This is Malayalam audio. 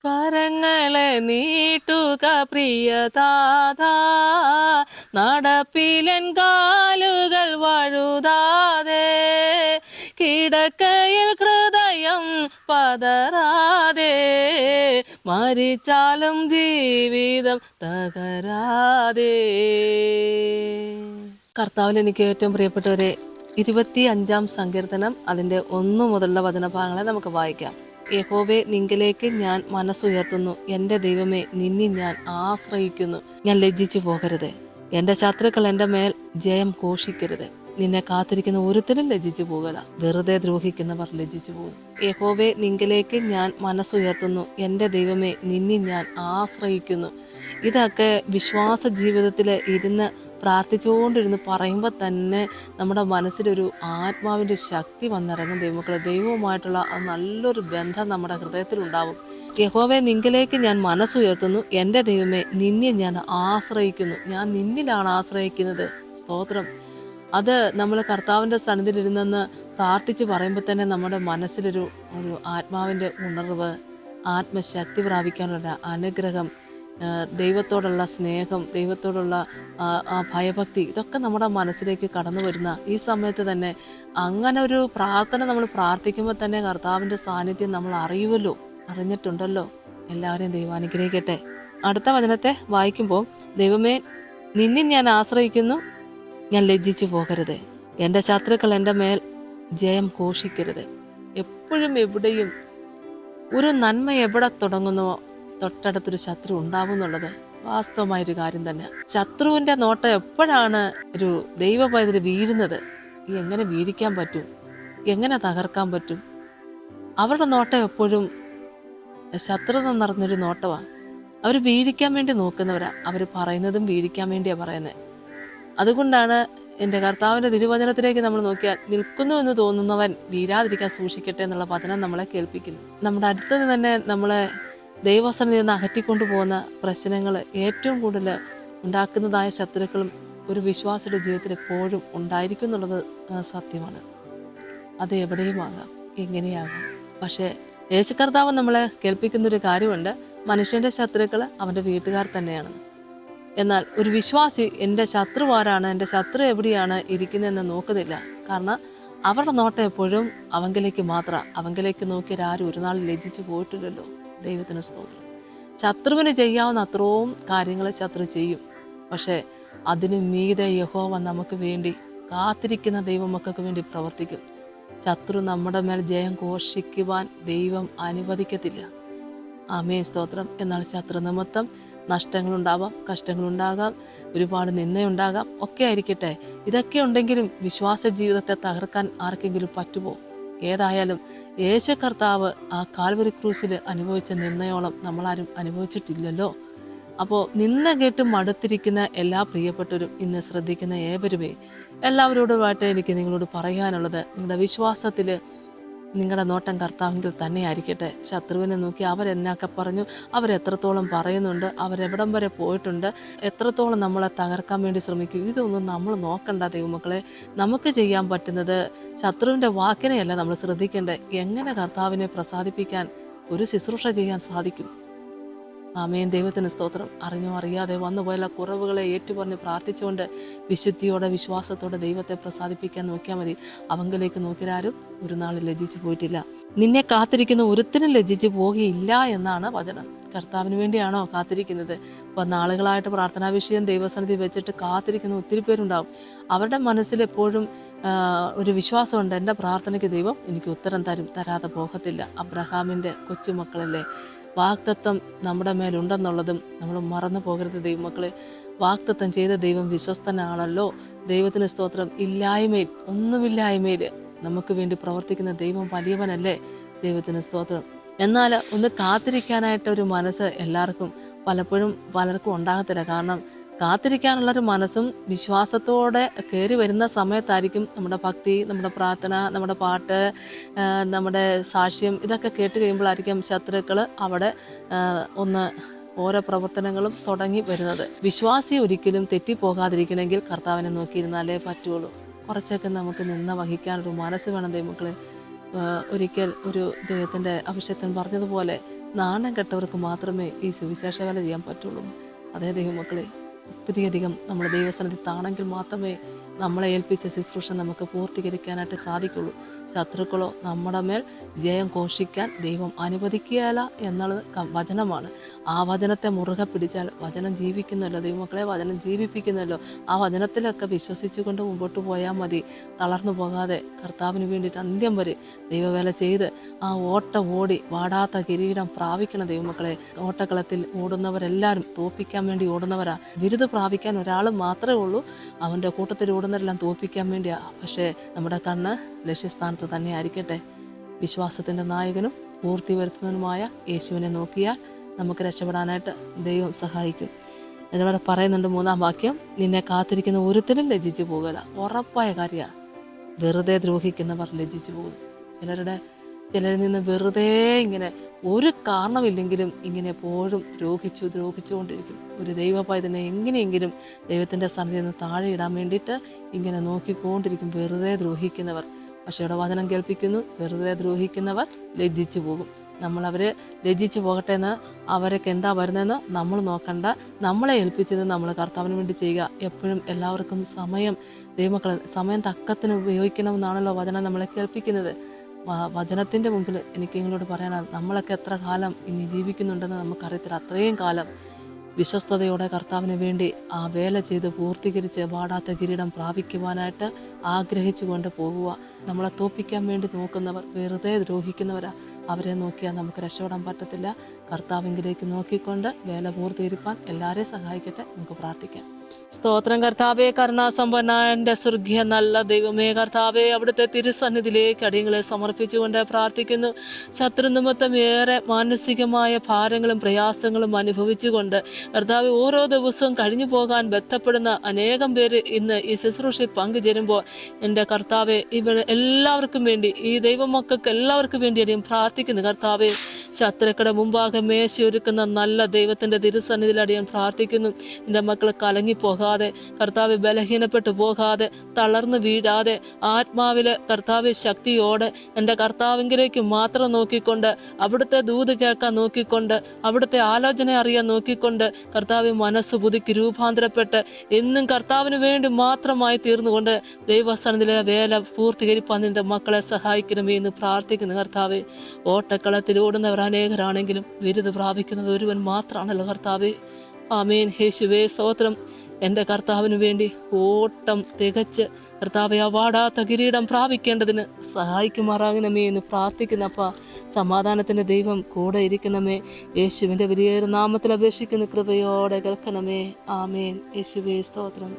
കരങ്ങളെ നീട്ടുക പ്രിയതാതാ, നടപ്പിലൻ കാലുകൾ വഴുതാതെ, കിടക്കയിൽ ഹൃദയം പതറാതെ, മരിച്ചാലും ജീവിതം തകരാതെ. കർത്താവിൽ എനിക്ക് ഏറ്റവും പ്രിയപ്പെട്ടവരെ, 25-ാം സങ്കീർത്തനം അതിൻ്റെ 1 മുതലുള്ള വചനഭാഗങ്ങളെ നമുക്ക് വായിക്കാം. യഹോവേ, നിങ്കലേക്ക് ഞാൻ മനസ്സുയർത്തുന്നു. എൻ്റെ ദൈവമേ, നിന്നിൽ ഞാൻ ആശ്രയിക്കുന്നു. ഞാൻ ലജ്ജിച്ചു പോകരുത്. എൻ്റെ ശത്രുക്കൾ എൻ്റെ മേൽ ജയം ഘോഷിക്കരുത്. നിന്നെ കാത്തിരിക്കുന്ന ഒരുത്തരും ലജ്ജിച്ചു പോകല. വെറുതെ ദ്രോഹിക്കുന്നവർ ലജ്ജിച്ചു പോകും. യഹോവേ, നിങ്കലേക്ക് ഞാൻ മനസ്സുയർത്തുന്നു. എൻ്റെ ദൈവമേ, നിന്നിൽ ഞാൻ ആശ്രയിക്കുന്നു. ഇതൊക്കെ വിശ്വാസ ജീവിതത്തിൽ ഇരുന്ന് പ്രാർത്ഥിച്ചുകൊണ്ടിരുന്ന് പറയുമ്പോൾ തന്നെ നമ്മുടെ മനസ്സിലൊരു ആത്മാവിൻ്റെ ശക്തി വന്നിറങ്ങും. ദൈവമക്കളെ, ദൈവവുമായിട്ടുള്ള നല്ലൊരു ബന്ധം നമ്മുടെ ഹൃദയത്തിലുണ്ടാവും. യഹോവേ, നിങ്കലേക്ക് ഞാൻ മനസ്സുയർത്തുന്നു. എൻ്റെ ദൈവമേ, നിന്നിൽ ഞാൻ ആശ്രയിക്കുന്നു. ഞാൻ നിന്നിലാണ് ആശ്രയിക്കുന്നത്. സ്തോത്രം. അത് നമ്മൾ കർത്താവിൻ്റെ സന്നിധിയിലിരുന്നെന്ന് പ്രാർത്ഥിച്ച് പറയുമ്പോൾ തന്നെ നമ്മുടെ മനസ്സിലൊരു ആത്മാവിൻ്റെ ഉണർവ്, ആത്മശക്തി പ്രാപിക്കാനുള്ള അനുഗ്രഹം, ദൈവത്തോടുള്ള സ്നേഹം, ദൈവത്തോടുള്ള ആ ഭയഭക്തി, ഇതൊക്കെ നമ്മുടെ മനസ്സിലേക്ക് കടന്നു വരുന്ന ഈ സമയത്ത് തന്നെ അങ്ങനെ ഒരു പ്രാർത്ഥന നമ്മൾ പ്രാർത്ഥിക്കുമ്പോൾ തന്നെ കർത്താവിൻ്റെ സാന്നിധ്യം നമ്മൾ അറിഞ്ഞിട്ടുണ്ടല്ലോ. എല്ലാവരെയും ദൈവം അനുഗ്രഹിക്കട്ടെ. അടുത്ത വചനത്തെ വായിക്കുമ്പോൾ, ദൈവമേ, നിന്നിൽ ഞാൻ ആശ്രയിക്കുന്നു. ഞാൻ ലജ്ജിച്ചു പോകരുത്. എൻ്റെ ശത്രുക്കൾ എൻ്റെ മേൽ ജയം ഘോഷിക്കരുത്. എപ്പോഴും എവിടെയും ഒരു നന്മ എവിടെ തുടങ്ങുന്നുവോ തൊട്ടടുത്തൊരു ശത്രു ഉണ്ടാവും എന്നുള്ളത് വാസ്തവമായൊരു കാര്യം തന്നെ. ശത്രുവിൻ്റെ നോട്ടം എപ്പോഴാണ് ഒരു ദൈവ പൈതൽ വീഴുന്നത്, എങ്ങനെ വീഴിക്കാൻ പറ്റും, എങ്ങനെ തകർക്കാൻ പറ്റും? അവരുടെ നോട്ടം എപ്പോഴും ശത്രുത നിറഞ്ഞൊരു നോട്ടമാണ്. അവർ വീഴിക്കാൻ വേണ്ടി നോക്കുന്നവരാ. അവർ പറയുന്നതും വീഴിക്കാൻ വേണ്ടിയാണ് പറയുന്നത്. അതുകൊണ്ടാണ് എൻ്റെ കർത്താവിൻ്റെ തിരുവചനത്തിലേക്ക് നമ്മൾ നോക്കിയാൽ, നിൽക്കുന്നു എന്ന് തോന്നുന്നവൻ വീഴാതിരിക്കാൻ സൂക്ഷിക്കട്ടെ എന്നുള്ള വചനം നമ്മളെ കേൾപ്പിക്കുന്നു. നമ്മുടെ അടുത്തത് തന്നെ നമ്മളെ ദൈവസന്നിധിയിൽ നിന്ന് അകറ്റിക്കൊണ്ടു പോകുന്ന പ്രശ്നങ്ങൾ ഏറ്റവും കൂടുതൽ ഉണ്ടാക്കുന്നതായ ശത്രുക്കളും ഒരു വിശ്വാസിയുടെ ജീവിതത്തിൽ എപ്പോഴും ഉണ്ടായിരിക്കും എന്നുള്ളത് സത്യമാണ്. അത് എവിടെയും ആകാം, എങ്ങനെയാകാം. പക്ഷേ യേശു കർത്താവ് നമ്മളെ കേൾപ്പിക്കുന്നൊരു കാര്യമുണ്ട്, മനുഷ്യൻ്റെ ശത്രുക്കൾ അവൻ്റെ വീട്ടുകാർ തന്നെയാണ്. എന്നാൽ ഒരു വിശ്വാസി എൻ്റെ ശത്രു ആരാണ്, എൻ്റെ ശത്രു എവിടെയാണ് ഇരിക്കുന്നതെന്ന് നോക്കുന്നില്ല. കാരണം അവരുടെ നോട്ടം എപ്പോഴും അവങ്കിലേക്ക് മാത്രം. അവങ്കിലേക്ക് നോക്കിയാൽ ഒരു നാൾ ലജ്ജിച്ചു പോയിട്ടില്ലല്ലോ. ദൈവത്തിന് സ്തോത്രം. ശത്രുവിന് ചെയ്യാവുന്ന അത്രയും കാര്യങ്ങൾ ശത്രു ചെയ്യും. പക്ഷേ അതിനു മീതെ യഹോവ നമുക്ക് വേണ്ടി കാത്തിരിക്കുന്ന ദൈവമക്കൾക്ക് വേണ്ടി പ്രവർത്തിക്കും. ശത്രു നമ്മുടെ മേൽ ജയം ഘോഷിക്കുവാൻ ദൈവം അനുവദിക്കത്തില്ല. ആമേൻ, സ്തോത്രം. എന്നാൽ ശത്രു നിമിത്തം നഷ്ടങ്ങളുണ്ടാവാം, കഷ്ടങ്ങളുണ്ടാകാം, ഒരുപാട് നിന്ദയുണ്ടാകാം, ഒക്കെ ആയിരിക്കട്ടെ. ഇതൊക്കെ ഉണ്ടെങ്കിലും വിശ്വാസ ജീവിതത്തെ തകർക്കാൻ ആർക്കെങ്കിലും പറ്റുമോ? ഏതായാലും യേശു കർത്താവ് ആ കാൽവരി ക്രൂസിൽ അനുഭവിച്ച നിന്ദയോളം നമ്മളാരും അനുഭവിച്ചിട്ടില്ലല്ലോ. അപ്പോൾ നിന്ന കേട്ട് മടുത്തിരിക്കുന്ന എല്ലാ പ്രിയപ്പെട്ടവരും, ഇന്ന് ശ്രദ്ധിക്കുന്ന ഏവരുമേ, എല്ലാവരോടുമായിട്ട് എനിക്ക് നിങ്ങളോട് പറയാനുള്ളത്, നിങ്ങളുടെ വിശ്വാസത്തിൽ നിങ്ങളുടെ നോട്ടം കർത്താവിൽ തന്നെ ആയിരിക്കട്ടെ. ശത്രുവിനെ നോക്കി അവരെന്നൊക്കെ പറഞ്ഞു, അവരെത്രത്തോളം പറയുന്നുണ്ട്, അവരെവിടം വരെ പോയിട്ടുണ്ട്, എത്രത്തോളം നമ്മളെ തകർക്കാൻ വേണ്ടി ശ്രമിക്കും, ഇതൊന്നും നമ്മൾ നോക്കണ്ട ദൈവമക്കളെ. നമുക്ക് ചെയ്യാൻ പറ്റുന്നത് ശത്രുവിൻ്റെ വാക്കിനെയല്ല നമ്മൾ ശ്രദ്ധിക്കേണ്ടത്, എങ്ങനെ കർത്താവിനെ പ്രസാദിപ്പിക്കാൻ ഒരു ശുശ്രൂഷ ചെയ്യാൻ സാധിക്കും. ആമേൻ, ദൈവത്തിന് സ്തോത്രം. അറിഞ്ഞോ അറിയാതെ വന്നുപോയുള്ള കുറവുകളെ ഏറ്റുപറഞ്ഞ് പ്രാർത്ഥിച്ചുകൊണ്ട് വിശുദ്ധിയോടെ വിശ്വാസത്തോടെ ദൈവത്തെ പ്രസാദിപ്പിക്കാൻ നോക്കിയാൽ മതി. അവങ്കിലേക്ക് നോക്കിയാലും ഒരു നാൾ ലജ്ജിച്ചു പോയിട്ടില്ല. നിന്നെ കാത്തിരിക്കുന്ന ഒരുത്തിനും ലജ്ജിച്ചു പോകുകയില്ല എന്നാണ് വചനം. കർത്താവിന് വേണ്ടിയാണോ കാത്തിരിക്കുന്നത്? അപ്പോൾ നാളുകളായിട്ട് പ്രാർത്ഥനാ വിഷയം ദൈവസന്നിധി വെച്ചിട്ട് കാത്തിരിക്കുന്ന ഒത്തിരി പേരുണ്ടാവും. അവരുടെ മനസ്സിൽ എപ്പോഴും ഒരു വിശ്വാസമുണ്ട്, എൻ്റെ പ്രാർത്ഥനയ്ക്ക് ദൈവം എനിക്ക് ഉത്തരം തരാതെ പോകത്തില്ല. അബ്രഹാമിൻ്റെ കൊച്ചുമക്കളല്ലേ, വാഗ്ദത്തം നമ്മുടെ മേലുണ്ടെന്നുള്ളതും നമ്മൾ മറന്നു പോകരുത് ദൈവമക്കളെ. വാഗ്ദത്തം ചെയ്ത ദൈവം വിശ്വസ്തനാണല്ലോ. ദൈവത്തിന് സ്തോത്രം. ഒന്നുമില്ലായ്മയിൽ നമുക്ക് വേണ്ടി പ്രവർത്തിക്കുന്ന ദൈവം വലിയവനല്ലേ. ദൈവത്തിന് സ്തോത്രം. എന്നാൽ ഒന്ന് കാത്തിരിക്കാനായിട്ട് ഒരു മനസ്സ് പലർക്കും ഉണ്ടാകത്തില്ല. കാരണം കാത്തിരിക്കാനുള്ളൊരു മനസ്സും വിശ്വാസത്തോടെ കയറി വരുന്ന സമയത്തായിരിക്കും നമ്മുടെ ഭക്തി, നമ്മുടെ പ്രാർത്ഥന, നമ്മുടെ പാട്ട്, നമ്മുടെ സാക്ഷ്യം, ഇതൊക്കെ കേട്ട് കഴിയുമ്പോഴായിരിക്കും ശത്രുക്കൾ അവിടെ ഓരോ പ്രവർത്തനങ്ങളും തുടങ്ങി വരുന്നത്. വിശ്വാസി ഒരിക്കലും തെറ്റിപ്പോകാതിരിക്കണമെങ്കിൽ കർത്താവിനെ നോക്കിയിരുന്നാലേ പറ്റുള്ളൂ. കുറച്ചൊക്കെ നമുക്ക് നിന്ന് വഹിക്കാനൊരു മനസ്സ് വേണം ദൈവമക്കളെ. ഒരിക്കൽ ഒരു ദൈവത്തിൻ്റെ അഭിഷേകൻ പറഞ്ഞതുപോലെ, നാണം കെട്ടവർക്ക് മാത്രമേ ഈ സുവിശേഷ വേല ചെയ്യാൻ പറ്റുള്ളൂ. അതേ ദൈവമക്കളെ, ഒത്തിരിയധികം നമ്മൾ ദൈവസന്നിധി താണെങ്കിൽ മാത്രമേ നമ്മളെ ഏൽപ്പിച്ച ശുശ്രൂഷ നമുക്ക് പൂർത്തീകരിക്കാനായിട്ട് സാധിക്കുള്ളൂ. ശത്രുക്കളോ നമ്മുടെ മേൽ ജയം ഘോഷിക്കാൻ ദൈവം അനുവദിക്കുകയില്ല എന്നുള്ളത് വചനമാണ്. ആ വചനത്തെ മുറുകെ പിടിച്ചാൽ വചനം ജീവിക്കുന്നല്ലോ ദൈവമക്കളെ, വചനം ജീവിപ്പിക്കുന്നല്ലോ. ആ വചനത്തിലൊക്കെ വിശ്വസിച്ചുകൊണ്ട് മുമ്പോട്ട് പോയാൽ മതി. തളർന്നു പോകാതെ കർത്താവിന് വേണ്ടിയിട്ട് അന്ത്യം വരെ ദൈവവേല ചെയ്ത് ആ ഓട്ടം ഓടി വാടാത്ത കിരീടം പ്രാപിക്കണം ദൈവമക്കളെ. ഓട്ടക്കളത്തിൽ ഓടുന്നവരെല്ലാവരും തോൽപ്പിക്കാൻ വേണ്ടി ഓടുന്നവരാ. ബിരുദ പ്രാപിക്കാൻ ഒരാൾ മാത്രമേ ഉള്ളൂ, അവൻ്റെ കൂട്ടത്തിൽ ഓടുന്നവരെല്ലാം തോൽപ്പിക്കാൻ വേണ്ടിയാണ്. പക്ഷേ നമ്മുടെ കണ്ണ് ലക്ഷ്യസ്ഥാനത്ത് തന്നെ ആയിരിക്കട്ടെ. വിശ്വാസത്തിൻ്റെ നായകനും പൂർത്തി വരുത്തുന്നതിനുമായ യേശുവിനെ നോക്കിയാൽ നമുക്ക് രക്ഷപ്പെടാനായിട്ട് ദൈവം സഹായിക്കും. എന്നിവിടെ പറയുന്നുണ്ട് 3-ാം വാക്യം, നിന്നെ കാത്തിരിക്കുന്ന ഒരുത്തരും ലജ്ജിച്ചു പോകില്ല. ഉറപ്പായ കാര്യമാണ്. വെറുതെ ദ്രോഹിക്കുന്നവർ ലജ്ജിച്ചു പോകും. ചിലരിൽ നിന്ന് വെറുതെ ഇങ്ങനെ ഒരു കാരണമില്ലെങ്കിലും ഇങ്ങനെ എപ്പോഴും ദ്രോഹിച്ചുകൊണ്ടിരിക്കും. ഒരു ദൈവപൈതനെ എങ്ങനെയെങ്കിലും ദൈവത്തിൻ്റെ സന്നിധിയിൽ നിന്ന് താഴെ ഇടാൻ വേണ്ടിയിട്ട് ഇങ്ങനെ നോക്കിക്കൊണ്ടിരിക്കും വെറുതെ ദ്രോഹിക്കുന്നവർ. പക്ഷേ ഇവിടെ വചനം കേൾപ്പിക്കുന്നു, വെറുതെ ദ്രോഹിക്കുന്നവർ ലജ്ജിച്ചു പോകും. നമ്മളവർ ലജ്ജിച്ചു പോകട്ടെ എന്ന്, അവരൊക്കെ എന്താ വരുന്നതെന്ന് നമ്മൾ നോക്കണ്ട. നമ്മളെ ഏൽപ്പിച്ചത് നമ്മൾ കർത്താവിന് വേണ്ടി ചെയ്യുക. എപ്പോഴും എല്ലാവർക്കും ദൈവമക്കളെ സമയം തക്കത്തിന് ഉപയോഗിക്കണമെന്നാണല്ലോ വചനം നമ്മളെ കേൾപ്പിക്കുന്നത്. വചനത്തിൻ്റെ മുമ്പിൽ എനിക്ക് നിങ്ങളോട് പറയാനാണ്, നമ്മളൊക്കെ എത്ര കാലം ഇനി ജീവിക്കുന്നുണ്ടെന്ന് നമുക്കറിയത്തില്ല. അത്രയും കാലം വിശ്വസ്തയോടെ കർത്താവിന് വേണ്ടി ആ വേല ചെയ്ത് പൂർത്തീകരിച്ച് വാടാത്ത കിരീടം പ്രാപിക്കുവാനായിട്ട് ആഗ്രഹിച്ചു കൊണ്ട് പോകുക. നമ്മളെ തോൽപ്പിക്കാൻ വേണ്ടി നോക്കുന്നവർ വെറുതെ ദ്രോഹിക്കുന്നവരാ. അവരെ നോക്കിയാൽ നമുക്ക് രക്ഷപ്പെടാൻ പറ്റത്തില്ല. കർത്താവിങ്കിലേക്ക് നോക്കിക്കൊണ്ട് വേല പൂർത്തീകരിപ്പാൻ എല്ലാവരെയും സഹായിക്കട്ടെ. നമുക്ക് പ്രാർത്ഥിക്കാം. സ്തോത്രം കർത്താവേ, കരുണാസമ്പന്നനായ എൻ്റെ സ്വർഗീയ നല്ല ദൈവമേ, കർത്താവേ, അവിടുത്തെ തിരുസന്നിധിയിലേക്ക് അടിയങ്ങളെ സമർപ്പിച്ചുകൊണ്ട് പ്രാർത്ഥിക്കുന്നു. ശത്രുനിമിത്തം ഏറെ മാനസികമായ ഭാരങ്ങളും പ്രയാസങ്ങളും അനുഭവിച്ചുകൊണ്ട് കർത്താവേ, ഓരോ ദിവസവും കഴിഞ്ഞു പോകാൻ ബന്ധപ്പെടുന്ന അനേകം പേര് ഇന്ന് ഈ ശുശ്രൂഷയിൽ പങ്കുചേരുമ്പോൾ എൻ്റെ കർത്താവേ, ഇവിടെ എല്ലാവർക്കും വേണ്ടി, ഈ ദൈവമക്കൾക്ക് എല്ലാവർക്കും വേണ്ടി അടിയും പ്രാർത്ഥിക്കുന്നു. കർത്താവേ, ശത്രുക്കളുടെ മുമ്പാകെ മേശയൊരുക്കുന്ന നല്ല ദൈവത്തിൻ്റെ തിരുസന്നിധിയിൽ അടിയാൻ പ്രാർത്ഥിക്കുന്നു. എൻ്റെ മക്കൾ കലങ്ങിപ്പോകാതെ, കർത്താവ് ബലഹീനപ്പെട്ടു പോകാതെ, തളർന്നു വീഴാതെ, ആത്മാവിലെ കർത്താവ് ശക്തിയോടെ എൻ്റെ കർത്താവിങ്കിലേക്ക് മാത്രം നോക്കിക്കൊണ്ട്, അവിടുത്തെ ദൂത് കേൾക്കാൻ നോക്കിക്കൊണ്ട്, അവിടുത്തെ ആലോചന അറിയാൻ നോക്കിക്കൊണ്ട്, കർത്താവ് മനസ്സ് പുതുക്കി രൂപാന്തരപ്പെട്ട് എന്നും കർത്താവിന് വേണ്ടി മാത്രമായി തീർന്നുകൊണ്ട് ദൈവസന്നിധിയിലെ വേല പൂർത്തീകരിപ്പാൻ നിന്റെ മക്കളെ സഹായിക്കണമേ എന്ന് പ്രാർത്ഥിക്കുന്നു. കർത്താവെ, ഓട്ടക്കളത്തിൽ ഓടുന്നവർ അനേകരാണെങ്കിലും ബിരുദ പ്രാപിക്കുന്നത് ഒരുവൻ മാത്രമാണല്ലോ കർത്താവെ. ആമേൻ. യേശുവേ സ്തോത്രം. എൻ്റെ കർത്താവിന് വേണ്ടി ഓട്ടം തികച്ച് കർത്താവെ ആ വാടാത്ത കിരീടം പ്രാപിക്കേണ്ടതിന് സഹായിക്കുമാറാകണമേ എന്ന് പ്രാർത്ഥിക്കുന്നപ്പ. സമാധാനത്തിൻ്റെ ദൈവം കൂടെ ഇരിക്കണമേ. യേശുവിൻ്റെ വലിയ നാമത്തിൽ അപേക്ഷിക്കുന്ന കൃപയോടെ കേൾക്കണമേ. ആമേൻ. യേശുവേ സ്തോത്രം.